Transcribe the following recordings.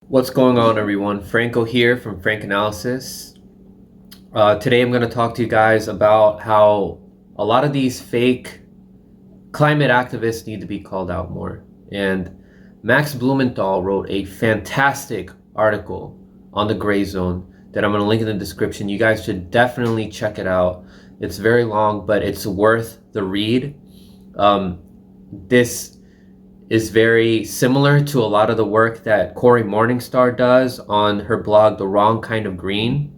What's going on, everyone? Franco here from Frank Analysis. Today I'm going to talk to you guys about how a lot of these fake climate activists need to be called out more. And Max Blumenthal wrote a fantastic article on the Gray Zone that I'm going to link in the description. You guys should definitely check it out. It's very long, but it's worth the read. This is very similar to a lot of the work that Cory Morningstar does on her blog, The Wrong Kind of Green.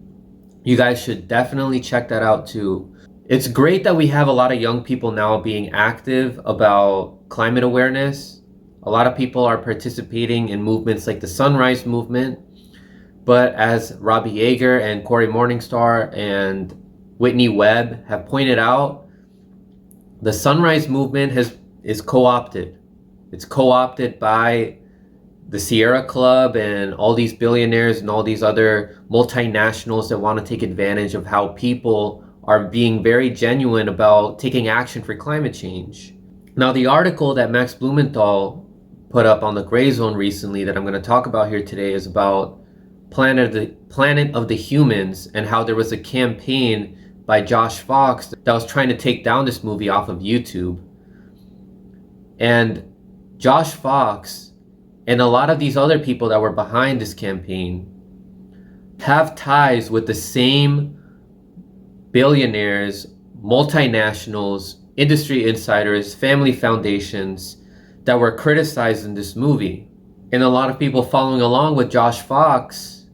You guys should definitely check that out too. It's great that we have a lot of young people now being active about climate awareness. A lot of people are participating in movements like the Sunrise Movement. But as Robbie Yeager and Cory Morningstar and Whitney Webb have pointed out, the Sunrise Movement is co-opted. It's co-opted by the Sierra Club and all these billionaires and all these other multinationals that want to take advantage of how people are being very genuine about taking action for climate change. Now, the article that Max Blumenthal put up on the Gray Zone recently that I'm going to talk about here today is about Planet of the Humans, and how there was a campaign by Josh Fox that was trying to take down this movie off of YouTube. And Josh Fox and a lot of these other people that were behind this campaign have ties with the same billionaires, multinationals, industry insiders, family foundations that were criticized in this movie. And a lot of people following along with Josh Fox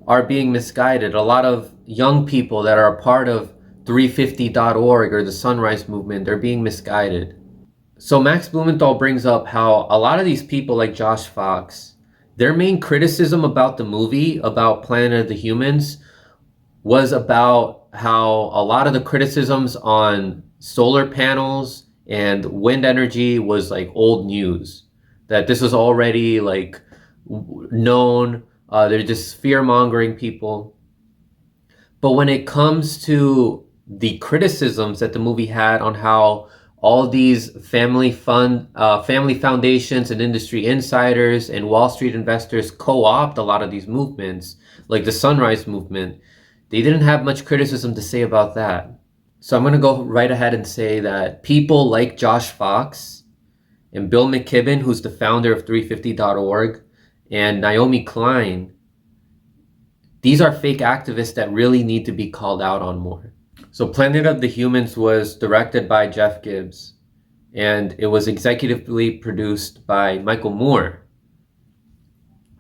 are being misguided. A lot of young people that are a part of 350.org or the Sunrise Movement, they're being misguided. So Max Blumenthal brings up how a lot of these people like Josh Fox, their main criticism about the movie, about Planet of the Humans, was about how a lot of the criticisms on solar panels and wind energy was like old news. That this was already like known. They're just fear-mongering people. But when it comes to the criticisms that the movie had on how all these family foundations and industry insiders and Wall Street investors co-opt a lot of these movements, like the Sunrise Movement, they didn't have much criticism to say about that. So I'm going to go right ahead and say that people like Josh Fox and Bill McKibben, who's the founder of 350.org, and Naomi Klein, these are fake activists that really need to be called out on more. So Planet of the Humans was directed by Jeff Gibbs, and it was executively produced by Michael Moore.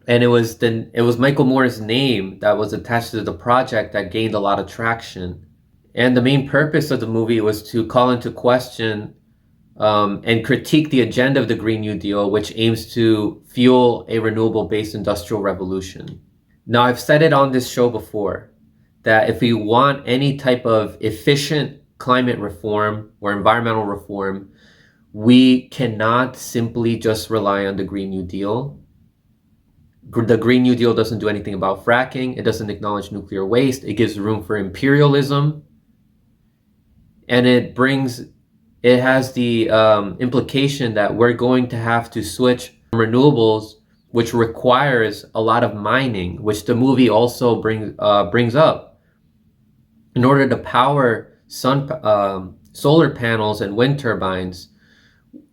And it was Michael Moore's name that was attached to the project that gained a lot of traction. And the main purpose of the movie was to call into question and critique the agenda of the Green New Deal, which aims to fuel a renewable-based industrial revolution. Now, I've said it on this show before, that if we want any type of efficient climate reform or environmental reform, we cannot simply just rely on the Green New Deal. The Green New Deal doesn't do anything about fracking. It doesn't acknowledge nuclear waste. It gives room for imperialism. And it has the implication that we're going to have to switch from renewables, which requires a lot of mining, which the movie also brings up. In order to power solar panels and wind turbines,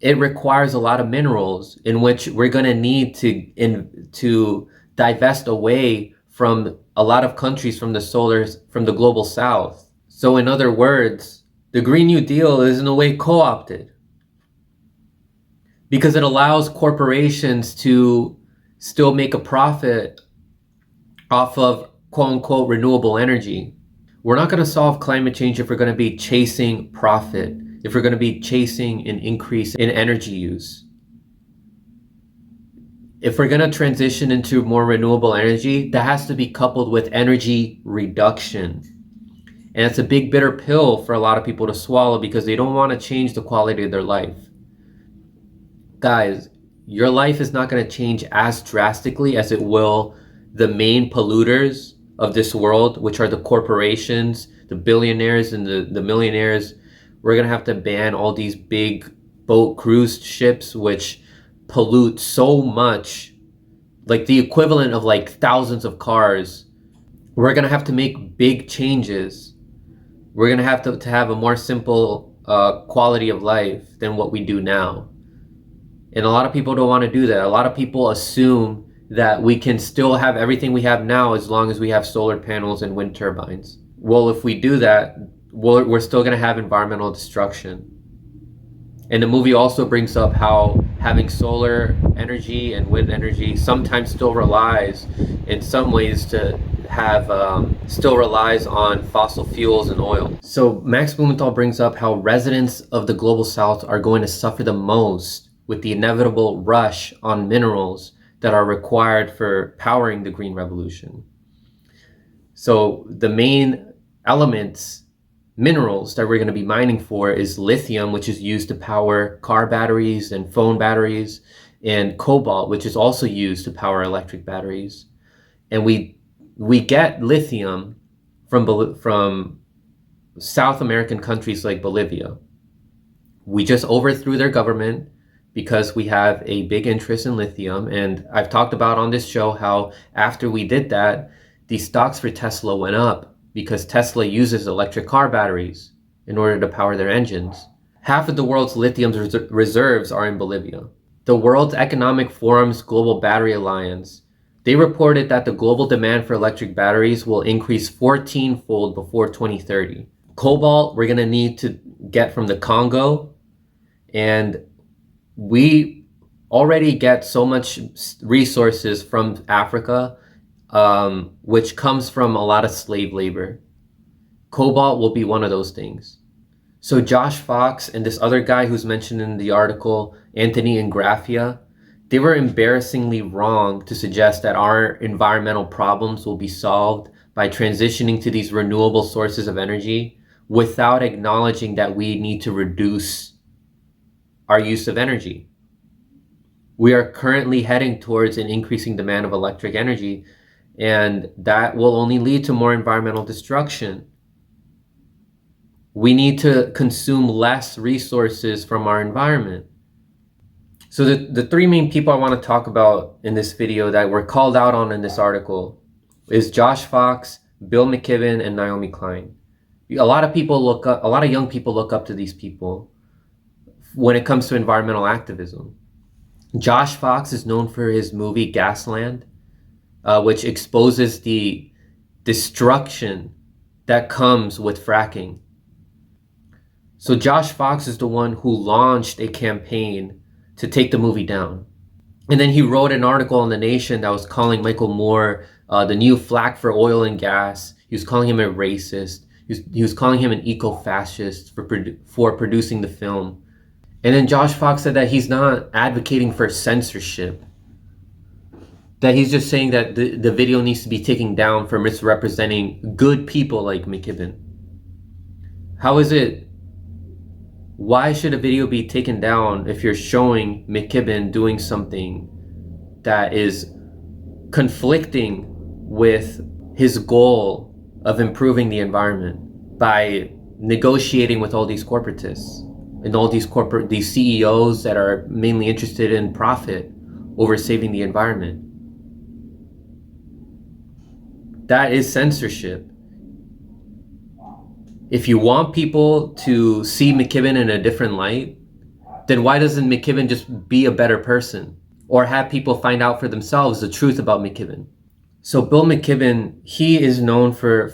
it requires a lot of minerals, in which we're going to need to divest away from a lot of countries from the global south. So in other words, the Green New Deal is in a way co-opted because it allows corporations to still make a profit off of quote unquote renewable energy. We're not going to solve climate change if we're going to be chasing profit, if we're going to be chasing an increase in energy use. If we're going to transition into more renewable energy, that has to be coupled with energy reduction. And it's a big bitter pill for a lot of people to swallow because they don't want to change the quality of their life. Guys, your life is not going to change as drastically as it will the main polluters of this world, which are the corporations, the billionaires and the millionaires. We're going to have to ban all these big boat cruise ships, which pollute so much like the equivalent of like thousands of cars. We're going to have to make big changes. We're going to have a more simple quality of life than what we do now. And a lot of people don't want to do that. A lot of people assume that we can still have everything we have now as long as we have solar panels and wind turbines. Well, if we do that, we're still going to have environmental destruction. And the movie also brings up how having solar energy and wind energy sometimes still relies, in some ways, to have still relies on fossil fuels and oil. So Max Blumenthal brings up how residents of the global south are going to suffer the most with the inevitable rush on minerals that are required for powering the green revolution. So the main minerals that we're going to be mining for is lithium, which is used to power car batteries and phone batteries, and cobalt, which is also used to power electric batteries. And we get lithium from South American countries like Bolivia. We just overthrew their government because we have a big interest in lithium. And I've talked about on this show how after we did that, the stocks for Tesla went up because Tesla uses electric car batteries in order to power their engines. Half of the world's lithium reserves are in Bolivia. The World Economic Forum's Global Battery Alliance, they reported that the global demand for electric batteries will increase 14-fold before 2030. Cobalt, we're gonna need to get from the Congo, and we already get so much resources from Africa, which comes from a lot of slave labor. Cobalt will be one of those things. So Josh Fox and this other guy who's mentioned in the article, Anthony Ingraffia, they were embarrassingly wrong to suggest that our environmental problems will be solved by transitioning to these renewable sources of energy without acknowledging that we need to reduce our use of energy. We are currently heading towards an increasing demand of electric energy, and that will only lead to more environmental destruction. We need to consume less resources from our environment. So the three main people I want to talk about in this video that were called out on in this article is Josh Fox, Bill McKibben, and Naomi Klein. A lot of young people look up to these people when it comes to environmental activism. Josh Fox is known for his movie Gasland, which exposes the destruction that comes with fracking. So Josh Fox is the one who launched a campaign to take the movie down. And then he wrote an article in The Nation that was calling Michael Moore the new flack for oil and gas. He was calling him a racist. He was calling him an eco-fascist for producing the film. And then Josh Fox said that he's not advocating for censorship, that he's just saying that the video needs to be taken down for misrepresenting good people like McKibben. How is it? Why should a video be taken down if you're showing McKibben doing something that is conflicting with his goal of improving the environment by negotiating with all these corporatists and all these CEOs that are mainly interested in profit over saving the environment? That is censorship. If you want people to see McKibben in a different light, then why doesn't McKibben just be a better person or have people find out for themselves the truth about McKibben? So Bill McKibben, he is known for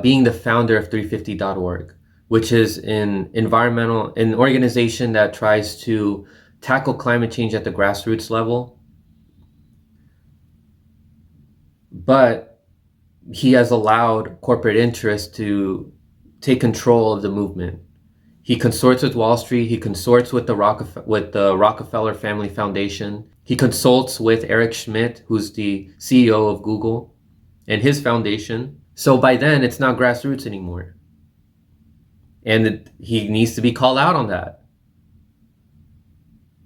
being the founder of 350.org, which is an organization that tries to tackle climate change at the grassroots level. But he has allowed corporate interests to take control of the movement. He consorts with Wall Street. He consorts with the Rockefeller Family Foundation. He consults with Eric Schmidt, who's the CEO of Google, and his foundation. So by then, it's not grassroots anymore. And he needs to be called out on that.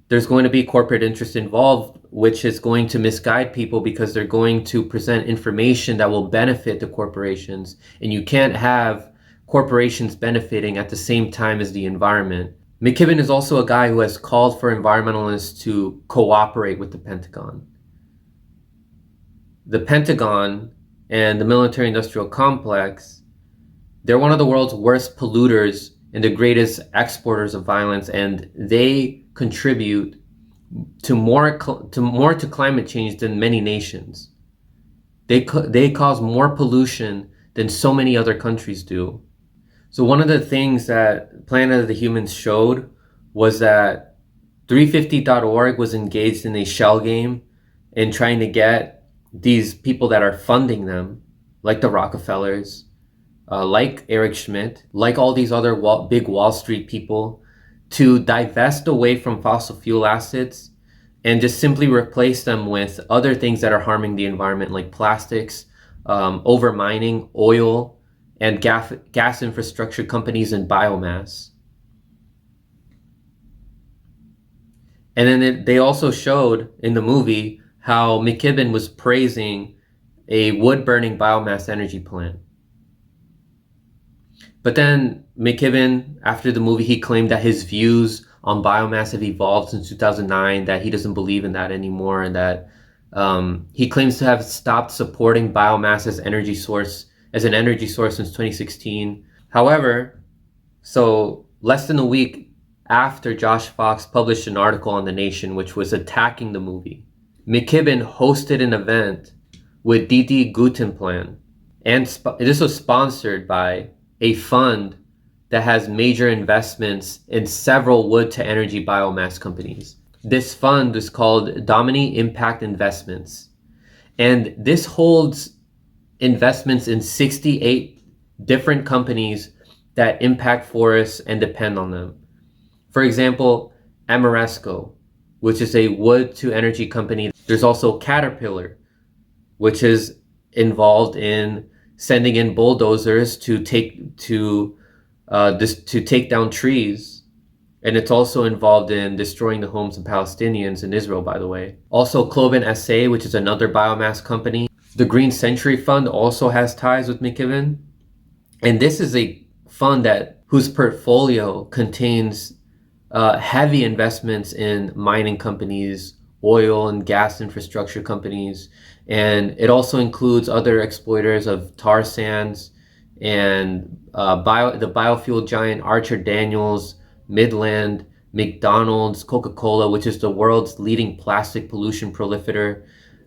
There's going to be corporate interest involved, which is going to misguide people because they're going to present information that will benefit the corporations. And you can't have corporations benefiting at the same time as the environment. McKibben is also a guy who has called for environmentalists to cooperate with the Pentagon. the Pentagon and the military industrial complex, they're one of the world's worst polluters and the greatest exporters of violence, and they contribute to more to climate change than many nations. They cause more pollution than so many other countries do. So one of the things that Planet of the Humans showed was that 350.org was engaged in a shell game in trying to get these people that are funding them, like the Rockefellers, like Eric Schmidt, like all these other big Wall Street people, to divest away from fossil fuel assets and just simply replace them with other things that are harming the environment, like plastics, over mining, oil, and gas infrastructure companies, and biomass. And then they also showed in the movie how McKibben was praising a wood-burning biomass energy plant. But then McKibben, after the movie, he claimed that his views on biomass have evolved since 2009, that he doesn't believe in that anymore, and that he claims to have stopped supporting biomass as an energy source since 2016. However, so less than a week after Josh Fox published an article on The Nation which was attacking the movie, McKibben hosted an event with Didi Guttenplan, and this was sponsored by a fund that has major investments in several wood-to-energy biomass companies. This fund is called Domini Impact Investments, and this holds investments in 68 different companies that impact forests and depend on them. For example, Ameresco, which is a wood-to-energy company. There's also Caterpillar, which is involved in sending in bulldozers to take down trees, and it's also involved in destroying the homes of Palestinians in Israel, by the way. Also, Cloven SA, which is another biomass company. The Green Century Fund also has ties with McKibben, and this is a fund whose portfolio contains heavy investments in mining companies, oil and gas infrastructure companies, and it also includes other exploiters of tar sands and the biofuel giant Archer Daniels, Midland, McDonald's, Coca-Cola, which is the world's leading plastic pollution proliferator,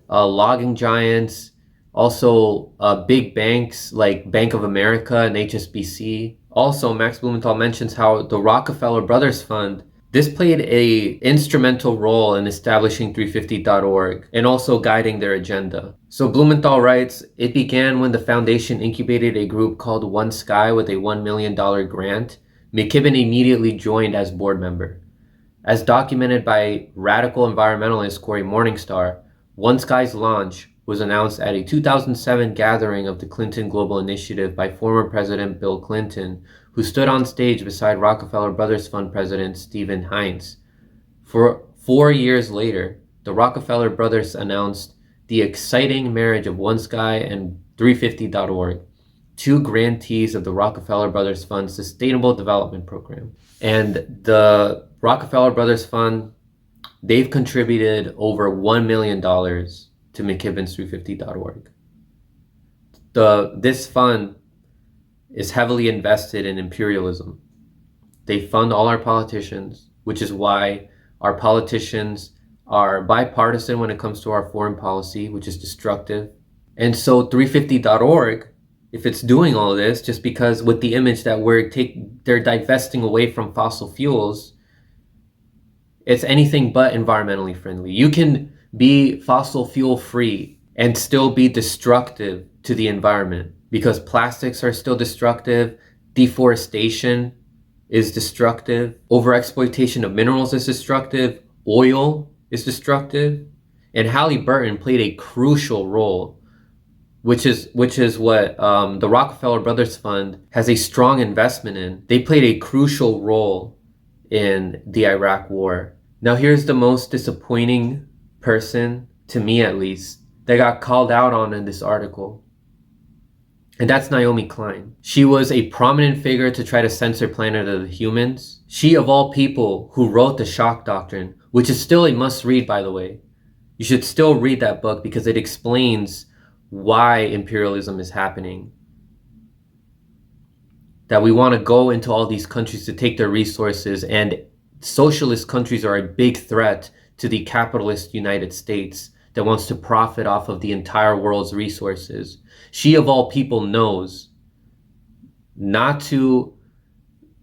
logging giants, also big banks like Bank of America and HSBC. Also, Max Blumenthal mentions how the Rockefeller Brothers Fund, this played an instrumental role in establishing 350.org and also guiding their agenda. So Blumenthal writes, it began when the foundation incubated a group called One Sky with a $1 million grant. McKibben immediately joined as board member. As documented by radical environmentalist Cory Morningstar, One Sky's launch was announced at a 2007 gathering of the Clinton Global Initiative by former President Bill Clinton, who stood on stage beside Rockefeller Brothers Fund President Stephen Hines. 4 years later, the Rockefeller Brothers announced the exciting marriage of One Sky and 350.org, two grantees of the Rockefeller Brothers Fund Sustainable Development Program. And the Rockefeller Brothers Fund, they've contributed over $1 million to McKibben's 350.org. This fund is heavily invested in imperialism. They fund all our politicians, which is why our politicians are bipartisan when it comes to our foreign policy, which is destructive. And so 350.org, if it's doing all this, just because with the image that they're divesting away from fossil fuels, it's anything but environmentally friendly. You can be fossil fuel free and still be destructive to the environment, because plastics are still destructive, deforestation is destructive, overexploitation of minerals is destructive, oil is destructive, and Halliburton played a crucial role, which is what the Rockefeller Brothers Fund has a strong investment in. They played a crucial role in the Iraq War. Now here's the most disappointing person, to me at least, that got called out on in this article. And that's Naomi Klein. She was a prominent figure to try to censor Planet of the Humans. She, of all people, who wrote The Shock Doctrine, which is still a must-read, by the way. You should still read that book because it explains why imperialism is happening. That we want to go into all these countries to take their resources, and socialist countries are a big threat to the capitalist United States that wants to profit off of the entire world's resources. She, of all people, knows not to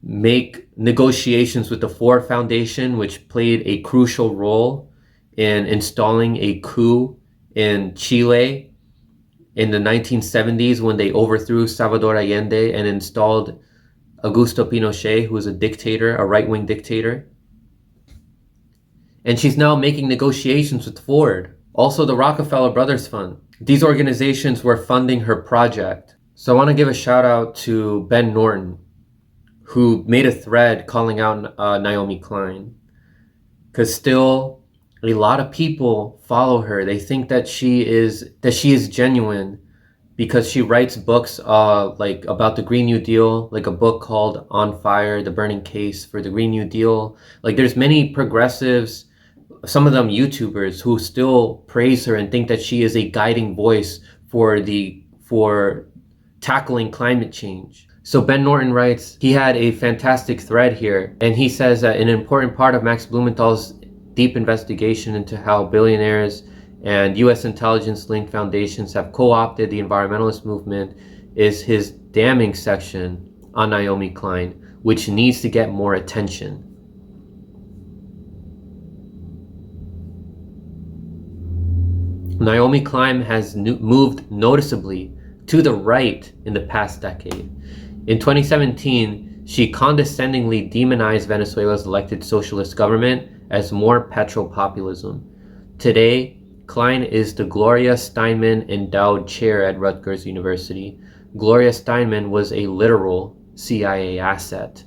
make negotiations with the Ford Foundation, which played a crucial role in installing a coup in Chile in the 1970s when they overthrew Salvador Allende and installed Augusto Pinochet, who was a dictator, a right-wing dictator. And she's now making negotiations with Ford. Also, the Rockefeller Brothers Fund. These organizations were funding her project. So I want to give a shout out to Ben Norton, who made a thread calling out Naomi Klein. Because still, a lot of people follow her. They think that she is genuine because she writes books like about the Green New Deal, like a book called On Fire, The Burning Case for the Green New Deal. Like there's many progressives, some of them YouTubers, who still praise her and think that she is a guiding voice for tackling climate change. So Ben Norton writes, he had a fantastic thread here, and he says that an important part of Max Blumenthal's deep investigation into how billionaires and U.S. intelligence-linked foundations have co-opted the environmentalist movement is his damning section on Naomi Klein, which needs to get more attention. Naomi Klein has moved noticeably to the right in the past decade. In 2017, she condescendingly demonized Venezuela's elected socialist government as more petropopulism. Today, Klein is the Gloria Steinem Endowed Chair at Rutgers University. Gloria Steinem was a literal CIA asset.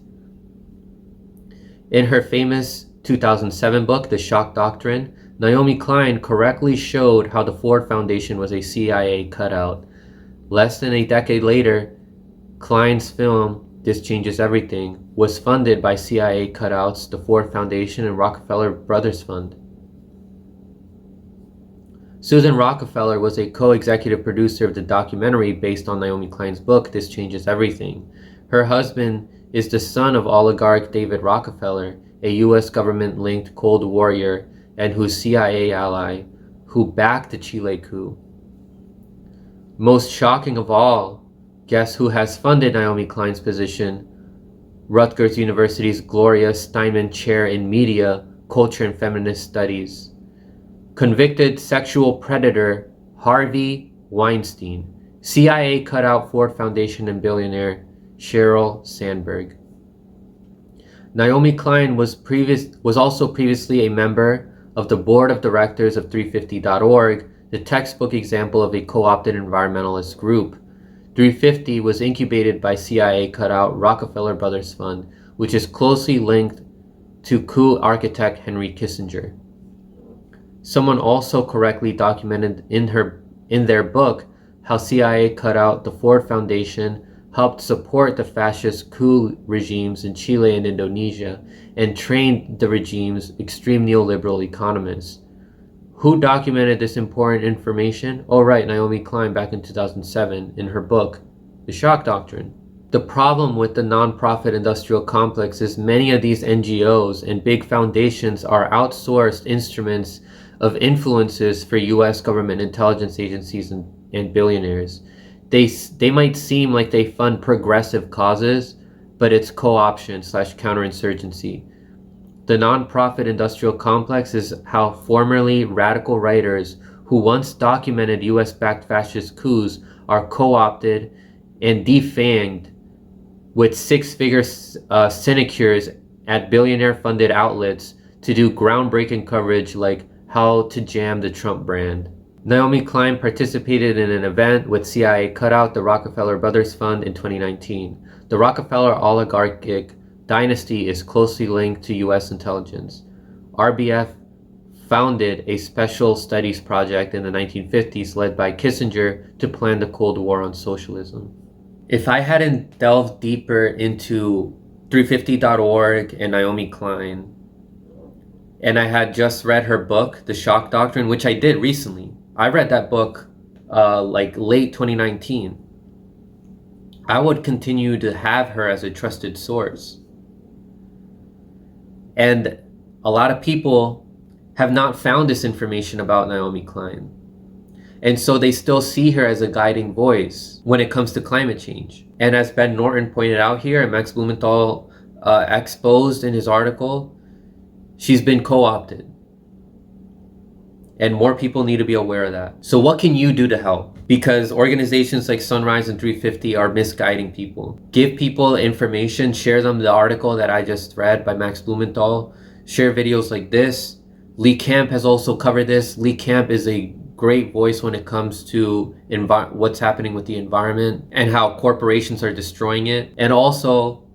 In her famous 2007 book, The Shock Doctrine, Naomi Klein correctly showed how the Ford Foundation was a CIA cutout. Less than a decade later, Klein's film, This Changes Everything, was funded by CIA cutouts, the Ford Foundation, and Rockefeller Brothers Fund. Susan Rockefeller was a co-executive producer of the documentary based on Naomi Klein's book, This Changes Everything. Her husband is the son of oligarch David Rockefeller, a U.S. government-linked Cold Warrior and whose CIA ally, who backed the Chile coup. Most shocking of all, guess who has funded Naomi Klein's position? Rutgers University's Gloria Steinem Chair in Media, Culture and Feminist Studies. Convicted sexual predator Harvey Weinstein. CIA cutout Ford Foundation and billionaire Sheryl Sandberg. Naomi Klein was also previously a member of the board of directors of 350.org, the textbook example of a co-opted environmentalist group. 350 was incubated by CIA cutout Rockefeller Brothers Fund, which is closely linked to coup architect Henry Kissinger. Someone also correctly documented in their book how CIA cutout the Ford Foundation helped support the fascist coup regimes in Chile and Indonesia and trained the regime's extreme neoliberal economists. Who documented this important information? Oh right, Naomi Klein back in 2007 in her book, The Shock Doctrine. The problem with the nonprofit industrial complex is many of these NGOs and big foundations are outsourced instruments of influences for U.S. government intelligence agencies and billionaires. They might seem like they fund progressive causes, but it's co-option / counterinsurgency. The nonprofit industrial complex is how formerly radical writers who once documented US-backed fascist coups are co-opted and defanged with six-figure sinecures at billionaire-funded outlets to do groundbreaking coverage like how to jam the Trump brand. Naomi Klein participated in an event with CIA cutout the Rockefeller Brothers Fund in 2019. The Rockefeller oligarchic dynasty is closely linked to U.S. intelligence. RBF founded a special studies project in the 1950s led by Kissinger to plan the Cold War on socialism. If I hadn't delved deeper into 350.org and Naomi Klein, And I had just read her book, The Shock Doctrine, which I did recently. I read that book like late 2019. I would continue to have her as a trusted source. And a lot of people have not found this information about Naomi Klein. And so they still see her as a guiding voice when it comes to climate change. And as Ben Norton pointed out here, and Max Blumenthal exposed in his article, she's been co-opted. And more people need to be aware of that. So what can you do to help? Because organizations like Sunrise and 350 are misguiding people. Give people information, share them the article that I just read by Max Blumenthal, share videos like this. Lee Camp has also covered this. Lee Camp is a great voice when it comes to what's happening with the environment and how corporations are destroying it. And also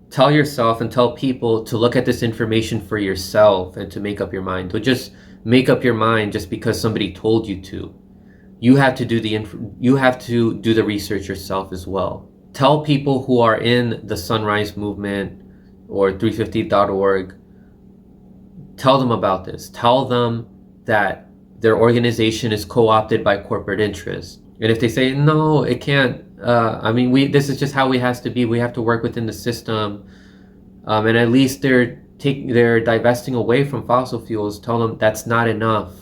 tell yourself and tell people to look at this information for yourself and to make up your mind. To just make up your mind just because somebody told you to. You have to do the research yourself as well. Tell people who are in the Sunrise Movement or 350.org, tell them about this. Tell them that their organization is co-opted by corporate interests. And if they say, no, it can't, this is just how it has to be. We have to work within the system. And at least they're divesting away from fossil fuels. Tell them that's not enough.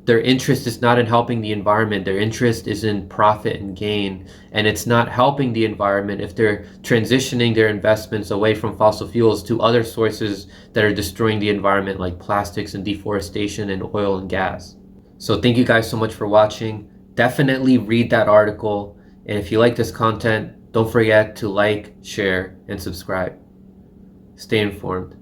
Their interest is not in helping the environment. Their interest is in profit and gain. And it's not helping the environment if they're transitioning their investments away from fossil fuels to other sources that are destroying the environment, like plastics and deforestation and oil and gas. So thank you guys so much for watching. Definitely read that article. And if you like this content, don't forget to like, share, and subscribe. Stay informed.